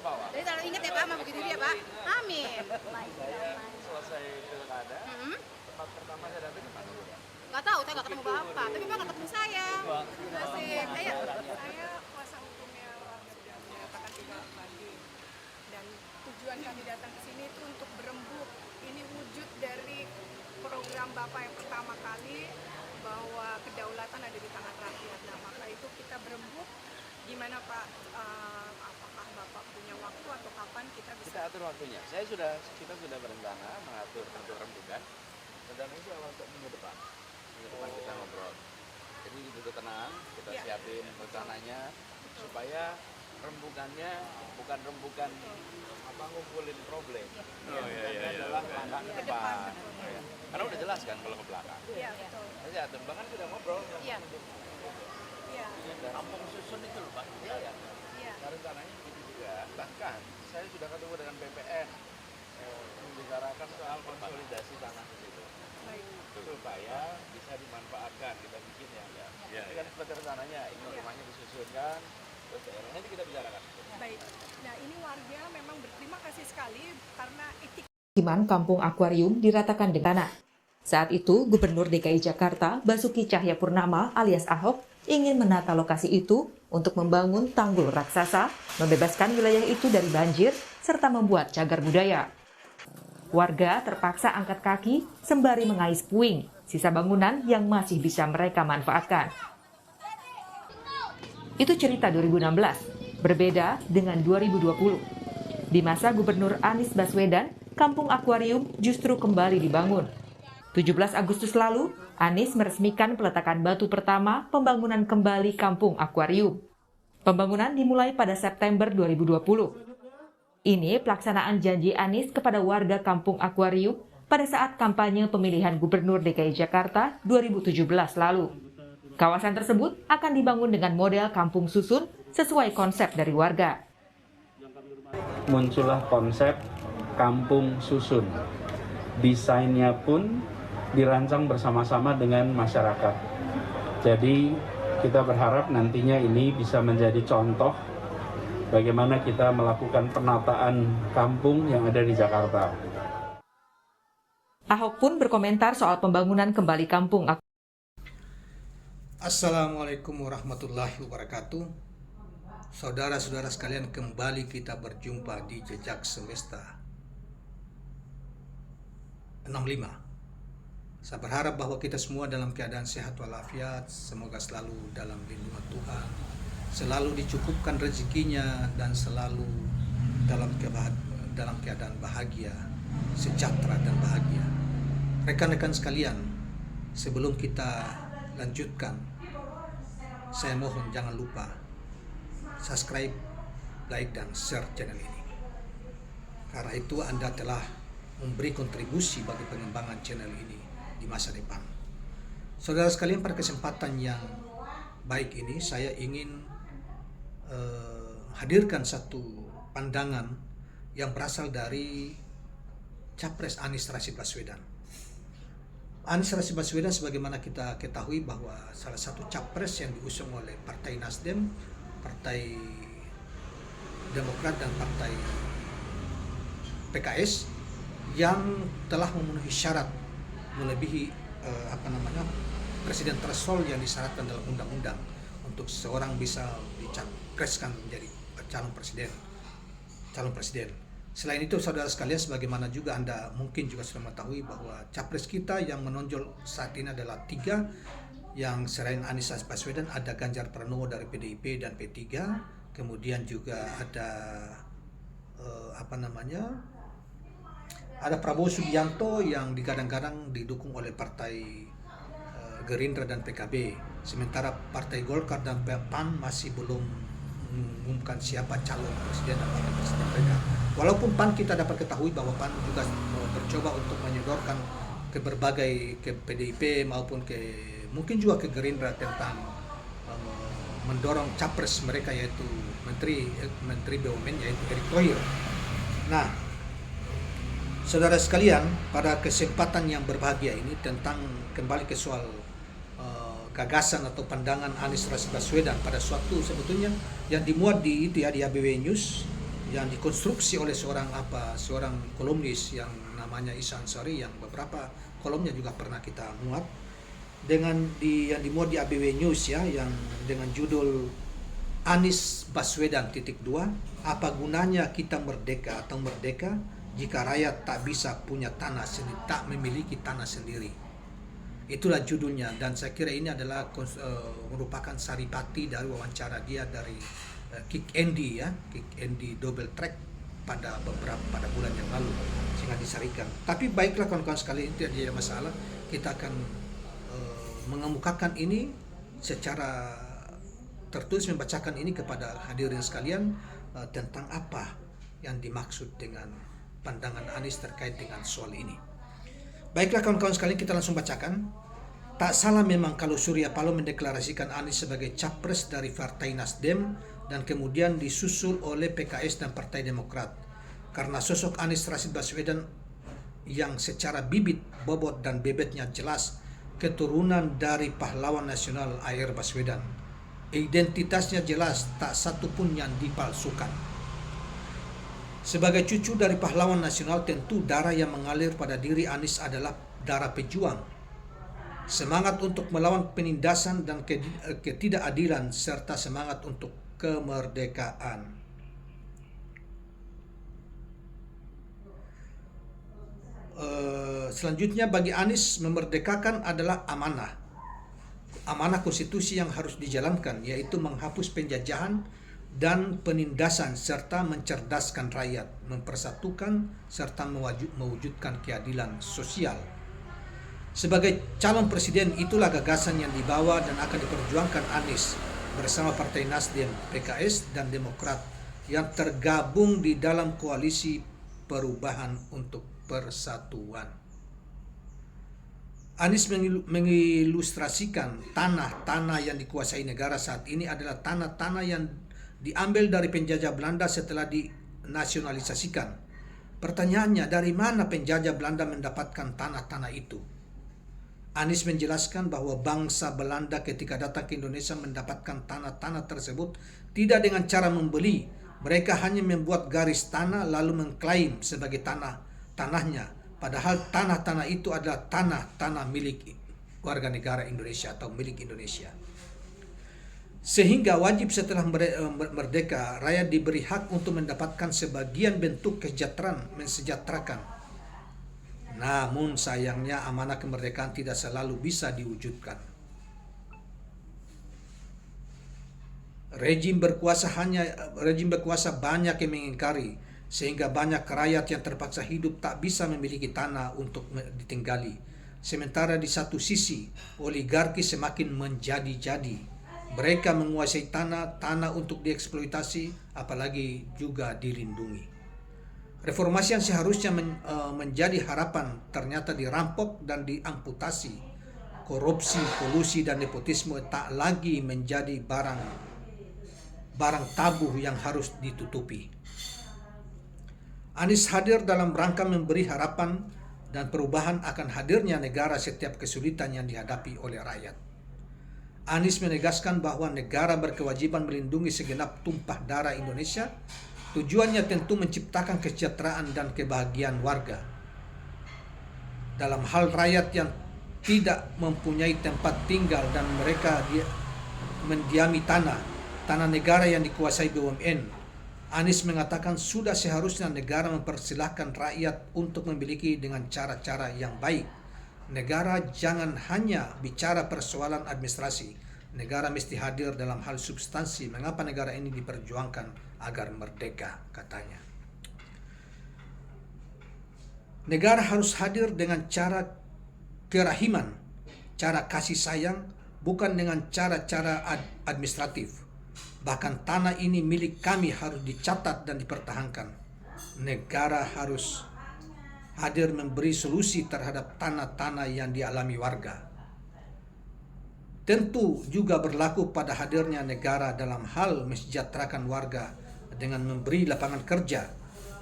bawa. Jadi selalu ingat ya Pak, mau begitu dia Pak. Amin. Saya selesai pilkada, tempat pertama saya datang di mana? Nggak tahu, saya nggak ketemu Bapak, tapi Bapak nggak ketemu saya. Asik, ayo. Saya kuasa hukumnya warga yang menyatakan tidak banding, dan tujuan kami datang ke sini itu untuk berembuk. Ini wujud dari program Bapak yang pertama kali bahwa kedaulatan ada di tangan rakyat. Nah, maka itu kita berembuk. Gimana Pak? Apakah Bapak punya waktu atau kapan kita bisa? Kita atur waktunya. Kita sudah berencana mengatur untuk rembukan. Dan itu awal untuk minggu depan. Minggu depan kita ngobrol. Jadi duduk tenang, kita siapin rencananya supaya rembukannya bukan rembukan ngumpulin problem. Adalah langkah ke depan. Karena udah jelas kan kalau ke belakang. Iya, betul. Jadi atur bahkan sudah ngobrol. Iya. Iya. Kampung susun itu loh Pak. Iya. Iya. Nah, rencananya begitu juga. Bahkan saya sudah ketemu dengan BPN membicarakan soal konsolidasi tanah di situ. Baik. Supaya bisa dimanfaatkan, kita bikin ya. Ini kan seperti rencananya, ini rumahnya disusunkan, terus daerahnya nanti kita bicarakan. Baik. Nah, ini warga memang berterima kasih sekali karena etik Kampung Akuarium diratakan dengan tanah. Saat itu, Gubernur DKI Jakarta Basuki Cahayapurnama alias Ahok ingin menata lokasi itu untuk membangun tanggul raksasa, membebaskan wilayah itu dari banjir, serta membuat cagar budaya. Warga terpaksa angkat kaki sembari mengais puing, sisa bangunan yang masih bisa mereka manfaatkan. Itu cerita 2016, berbeda dengan 2020. Di masa Gubernur Anies Baswedan, Kampung Akuarium justru kembali dibangun. 17 Agustus lalu, Anies meresmikan peletakan batu pertama pembangunan kembali Kampung Akuarium. Pembangunan dimulai pada September 2020. Ini pelaksanaan janji Anies kepada warga Kampung Akuarium pada saat kampanye pemilihan Gubernur DKI Jakarta 2017 lalu. Kawasan tersebut akan dibangun dengan model kampung susun sesuai konsep dari warga. Muncullah konsep kampung susun. Desainnya pun dirancang bersama-sama dengan masyarakat. Jadi kita berharap nantinya ini bisa menjadi contoh bagaimana kita melakukan penataan kampung yang ada di Jakarta. Ahok pun berkomentar soal pembangunan kembali kampung. Assalamualaikum warahmatullahi wabarakatuh. Saudara-saudara sekalian, kembali kita berjumpa di Jejak Semesta 65. Saya berharap bahwa kita semua dalam keadaan sehat walafiat, semoga selalu dalam lindungan Tuhan, selalu dicukupkan rezekinya, dan selalu dalam keadaan bahagia, sejahtera dan bahagia. Rekan-rekan sekalian, sebelum kita lanjutkan, saya mohon jangan lupa subscribe, like, dan share channel ini. Karena itu Anda telah memberi kontribusi bagi pengembangan channel ini di masa depan. Saudara sekalian, pada kesempatan yang baik ini saya ingin hadirkan satu pandangan yang berasal dari Capres Anies Rashid Baswedan. Anies Rashid Baswedan, sebagaimana kita ketahui, bahwa salah satu capres yang diusung oleh Partai Nasdem, Partai Demokrat, dan Partai PKS yang telah memenuhi syarat melebihi presiden threshold yang disyaratkan dalam undang-undang untuk seorang bisa dicapreskan menjadi calon presiden. Selain itu, saudara sekalian, sebagaimana juga Anda mungkin juga sudah mengetahui bahwa capres kita yang menonjol saat ini adalah 3, yang selain Anies Baswedan ada Ganjar Pranowo dari PDIP dan P3, kemudian juga ada ada Prabowo Subianto yang digadang-gadang didukung oleh Partai Gerindra dan PKB, sementara Partai Golkar dan PAN masih belum mengumumkan siapa calon presiden dan wakil presiden mereka. Walaupun PAN kita dapat ketahui bahwa PAN juga bercoba untuk menyodorkan ke berbagai, ke PDIP maupun mungkin juga ke Gerindra tentang mendorong capres mereka, yaitu Menteri BUMN, yaitu Erick Thohir. Nah, saudara sekalian, pada kesempatan yang berbahagia ini tentang kembali ke soal gagasan atau pandangan Anies Rashid Baswedan pada suatu sebetulnya yang dimuat di ABW News yang dikonstruksi oleh seorang kolumnis yang namanya Isa Ansari, yang beberapa kolomnya juga pernah kita muat, yang dimuat di ABW News ya, yang dengan judul Anies Baswedan (2) apa gunanya kita merdeka atau merdeka jika rakyat tak bisa punya tanah sendiri, tak memiliki tanah sendiri. Itulah judulnya, dan saya kira ini adalah merupakan saripati dari wawancara dia dari Kick Andy double track pada bulan yang lalu, sehingga disarikan. Tapi baiklah kawan-kawan sekalian, itu tidak ada masalah. Kita akan mengemukakan ini secara tertulis, membacakan ini kepada hadirin sekalian tentang apa yang dimaksud dengan pandangan Anies terkait dengan soal ini. Baiklah kawan-kawan sekalian, kita langsung bacakan. Tak salah memang kalau Surya Paloh mendeklarasikan Anies sebagai capres dari Partai Nasdem dan kemudian disusul oleh PKS dan Partai Demokrat. Karena sosok Anies Rashid Baswedan yang secara bibit, bobot, dan bebetnya jelas keturunan dari pahlawan nasional AR Baswedan. Identitasnya jelas, tak satu pun yang dipalsukan. Sebagai cucu dari pahlawan nasional, tentu darah yang mengalir pada diri Anies adalah darah pejuang. Semangat untuk melawan penindasan dan ketidakadilan serta semangat untuk kemerdekaan. Selanjutnya, bagi Anies memerdekakan adalah amanah. Amanah konstitusi yang harus dijalankan, yaitu menghapus penjajahan dan penindasan serta mencerdaskan rakyat, mempersatukan serta mewujudkan keadilan sosial. Sebagai calon presiden, itulah gagasan yang dibawa dan akan diperjuangkan Anies bersama Partai Nasdem, PKS, dan Demokrat yang tergabung di dalam koalisi perubahan untuk persatuan. Anies mengilustrasikan tanah-tanah yang dikuasai negara saat ini adalah tanah-tanah yang diambil dari penjajah Belanda setelah dinasionalisasikan. Pertanyaannya, dari mana penjajah Belanda mendapatkan tanah-tanah itu? Anies menjelaskan bahwa bangsa Belanda ketika datang ke Indonesia mendapatkan tanah-tanah tersebut tidak dengan cara membeli. Mereka hanya membuat garis tanah lalu mengklaim sebagai tanahnya. Padahal tanah-tanah itu adalah tanah-tanah milik warga negara Indonesia atau milik Indonesia. Sehingga wajib setelah merdeka, rakyat diberi hak untuk mendapatkan sebagian bentuk kesejahteraan, mensejahterakan. Namun sayangnya amanah kemerdekaan tidak selalu bisa diwujudkan. Rejim berkuasa banyak yang mengingkari, sehingga banyak rakyat yang terpaksa hidup tak bisa memiliki tanah untuk ditinggali. Sementara di satu sisi, oligarki semakin menjadi-jadi. Mereka menguasai tanah untuk dieksploitasi, apalagi juga dilindungi. Reformasi yang seharusnya menjadi harapan ternyata dirampok dan diamputasi. Korupsi, kolusi, dan nepotisme tak lagi menjadi barang tabu yang harus ditutupi. Anies hadir dalam rangka memberi harapan dan perubahan akan hadirnya negara setiap kesulitan yang dihadapi oleh rakyat. Anies menegaskan bahwa negara berkewajiban melindungi segenap tumpah darah Indonesia. Tujuannya tentu menciptakan kesejahteraan dan kebahagiaan warga. Dalam hal rakyat yang tidak mempunyai tempat tinggal dan mereka mendiami tanah negara yang dikuasai BUMN, Anies mengatakan sudah seharusnya negara mempersilahkan rakyat untuk memiliki dengan cara-cara yang baik. Negara jangan hanya bicara persoalan administrasi. Negara mesti hadir dalam hal substansi. Mengapa negara ini diperjuangkan agar merdeka, katanya. Negara harus hadir dengan cara kerahiman, cara kasih sayang, bukan dengan cara-cara administratif. Bahkan tanah ini milik kami harus dicatat dan dipertahankan. Negara harus hadir memberi solusi terhadap tanah-tanah yang dialami warga. Tentu juga berlaku pada hadirnya negara dalam hal mensejahterakan warga dengan memberi lapangan kerja.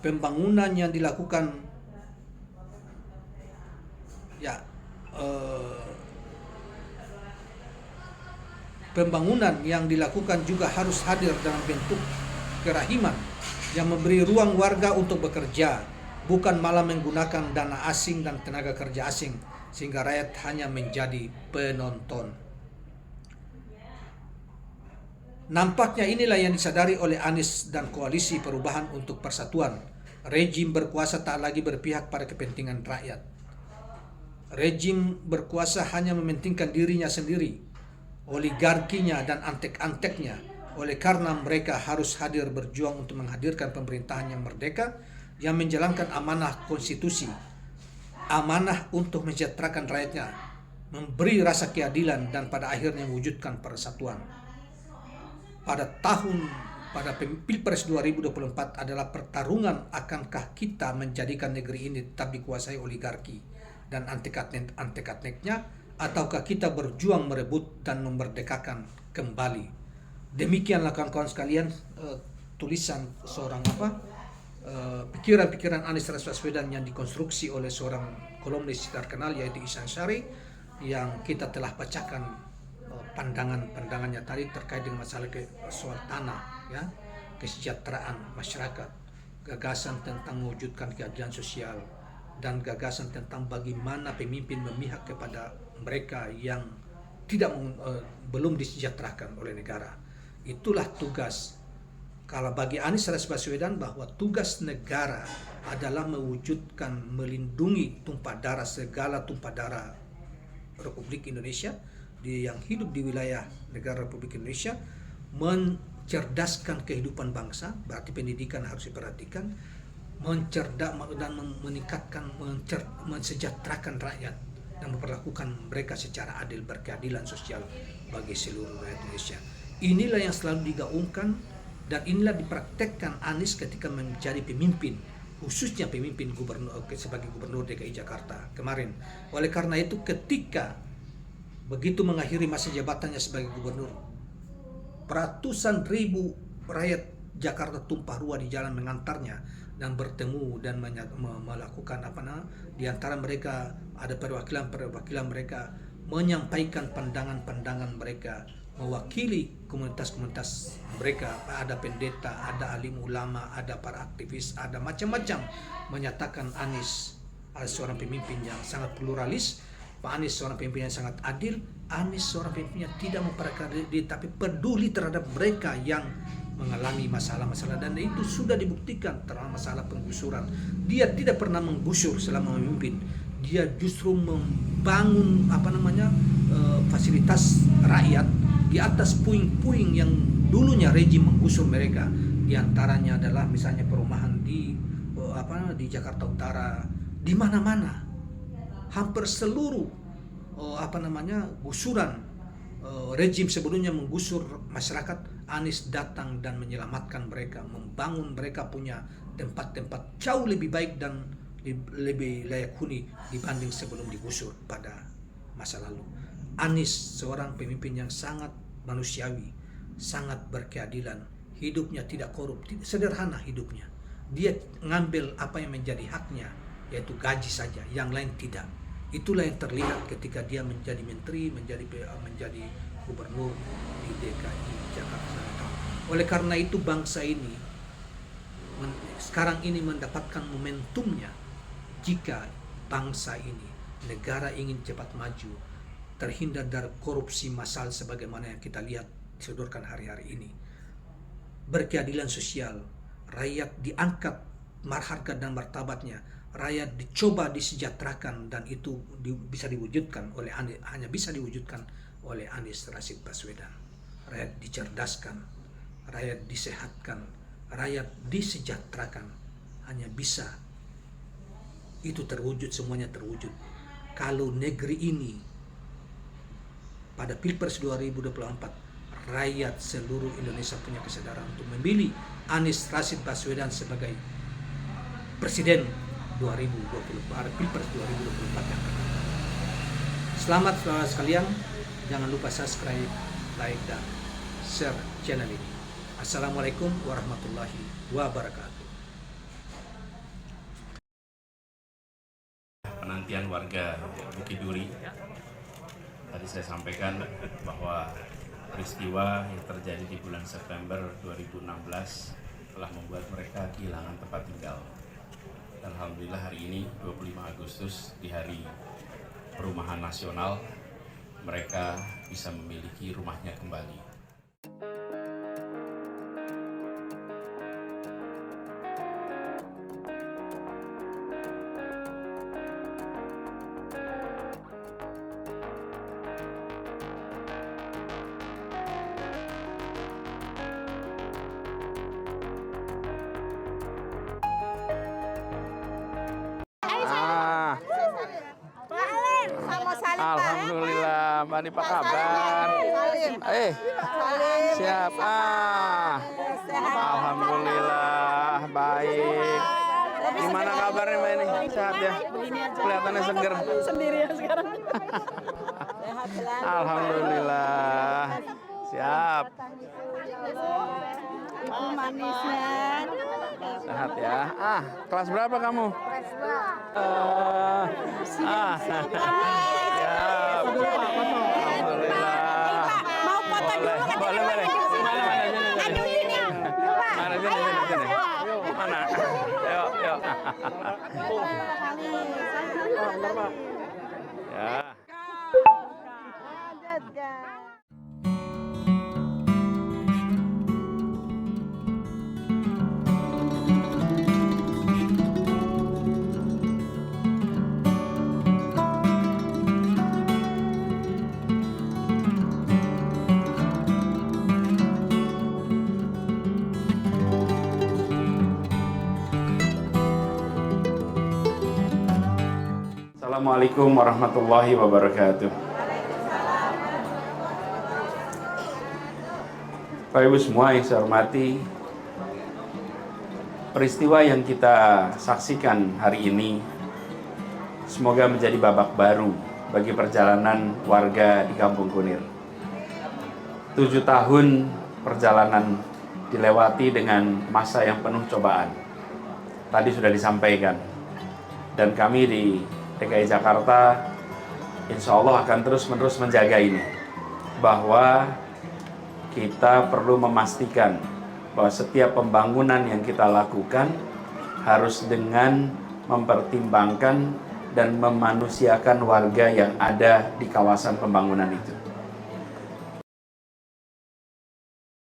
Pembangunan yang dilakukan pembangunan yang dilakukan juga harus hadir dalam bentuk kerahiman yang memberi ruang warga untuk bekerja, bukan malah menggunakan dana asing dan tenaga kerja asing, sehingga rakyat hanya menjadi penonton. Nampaknya inilah yang disadari oleh Anies dan Koalisi Perubahan untuk Persatuan. Rejim berkuasa tak lagi berpihak pada kepentingan rakyat. Rejim berkuasa hanya mementingkan dirinya sendiri, oligarkinya dan antek-anteknya. Oleh karena mereka harus hadir berjuang untuk menghadirkan pemerintahan yang merdeka, yang menjalankan amanah konstitusi, amanah untuk mensejahterakan rakyatnya, memberi rasa keadilan, dan pada akhirnya mewujudkan persatuan. Pada Pilpres 2024 adalah pertarungan akankah kita menjadikan negeri ini tetap dikuasai oligarki dan antek-anteknya, ataukah kita berjuang merebut dan memerdekakan kembali. Demikianlah kawan-kawan sekalian tulisan seorang pikiran-pikiran Anies Baswedan yang dikonstruksi oleh seorang kolumnis terkenal yaitu Ihsan Syarih, yang kita telah bacakan pandangannya tadi terkait dengan masalah soal tanah, ya, kesejahteraan masyarakat, gagasan tentang mewujudkan keadilan sosial, dan gagasan tentang bagaimana pemimpin memihak kepada mereka yang belum disejahterakan oleh negara. Itulah tugas. Kalau bagi Anies Baswedan, bahwa tugas negara adalah mewujudkan, melindungi segala tumpah darah Republik Indonesia yang hidup di wilayah negara Republik Indonesia, mencerdaskan kehidupan bangsa, berarti pendidikan harus diperhatikan, dan meningkatkan, mensejahterakan rakyat, dan memperlakukan mereka secara adil, berkeadilan sosial bagi seluruh rakyat Indonesia. Inilah yang selalu digaungkan dan inilah dipraktekkan Anies ketika menjadi pemimpin, khususnya pemimpin sebagai gubernur DKI Jakarta kemarin. Oleh karena itu, ketika begitu mengakhiri masa jabatannya sebagai gubernur, ratusan ribu rakyat Jakarta tumpah ruah di jalan mengantarnya dan bertemu dan melakukan di antara mereka ada perwakilan mereka menyampaikan pandangan-pandangan mereka, mewakili komunitas-komunitas mereka. Ada pendeta, ada alim ulama, ada para aktivis, ada macam-macam, menyatakan Anies adalah seorang pemimpin yang sangat pluralis, Pak Anies seorang pemimpin yang sangat adil, Anies seorang pemimpin yang tidak memperkara diri tapi peduli terhadap mereka yang mengalami masalah-masalah, dan itu sudah dibuktikan terhadap masalah penggusuran. Dia tidak pernah menggusur selama memimpin. Dia justru membangun fasilitas rakyat di atas puing-puing yang dulunya rejim menggusur mereka. Di antaranya adalah misalnya perumahan di Jakarta Utara, di mana-mana. Hampir seluruh gusuran rejim sebelumnya menggusur masyarakat, Anies datang dan menyelamatkan mereka, membangun mereka punya tempat-tempat jauh lebih baik dan lebih layak huni dibanding sebelum digusur pada masa lalu. Anies seorang pemimpin yang sangat manusiawi, sangat berkeadilan, hidupnya tidak korup, sederhana hidupnya. Dia ngambil apa yang menjadi haknya, yaitu gaji saja, yang lain tidak. Itulah yang terlihat ketika dia menjadi menteri, menjadi gubernur di DKI Jakarta. Oleh karena itu bangsa ini sekarang ini mendapatkan momentumnya. Jika bangsa ini, negara ingin cepat maju, terhindar dari korupsi massal sebagaimana yang kita lihat disodorkan hari-hari ini, berkeadilan sosial, rakyat diangkat harga dan martabatnya, rakyat dicoba disejahterakan, dan itu bisa diwujudkan oleh hanya bisa diwujudkan oleh Anies Rashid Baswedan. Rakyat dicerdaskan, rakyat disehatkan, rakyat disejahterakan. Hanya bisa itu terwujud, semuanya terwujud kalau negeri ini pada Pilpres 2024 rakyat seluruh Indonesia punya kesadaran untuk memilih Anies Rashid Baswedan sebagai presiden 2024, Pilpres 2024 yang akan datang. Selamat saudara sekalian, jangan lupa subscribe, like, dan share channel ini. Assalamualaikum warahmatullahi wabarakatuh. Penantian warga Bukit Duri, tadi saya sampaikan bahwa peristiwa yang terjadi di bulan September 2016 telah membuat mereka kehilangan tempat tinggal. Alhamdulillah hari ini 25 Agustus di Hari Perumahan Nasional, mereka bisa memiliki rumahnya kembali. Alhamdulillah, Mbak Ani, apa kabar? Siap. Alhamdulillah, baik. Gimana kabarnya Mbak Ani? Sehat ya? Kelihatannya seger. Sendirian sekarang. Alhamdulillah. Siap. Manisnya. Sehat ya. Kelas berapa kamu? Kelas 2. Siap. Alhamdulillah. Mau foto dulu kan? Boleh. Aduh ini. Mana sini. Mana? Yuk. Ya. Assalamualaikum warahmatullahi wabarakatuh. Bapak Ibu semua yang saya hormati, peristiwa yang kita saksikan hari ini semoga menjadi babak baru bagi perjalanan warga di Kampung Kunir. 7 tahun perjalanan dilewati dengan masa yang penuh cobaan. Tadi sudah disampaikan. Dan kami di DKI Jakarta insya Allah akan terus-menerus menjaga ini, bahwa kita perlu memastikan bahwa setiap pembangunan yang kita lakukan harus dengan mempertimbangkan dan memanusiakan warga yang ada di kawasan pembangunan itu.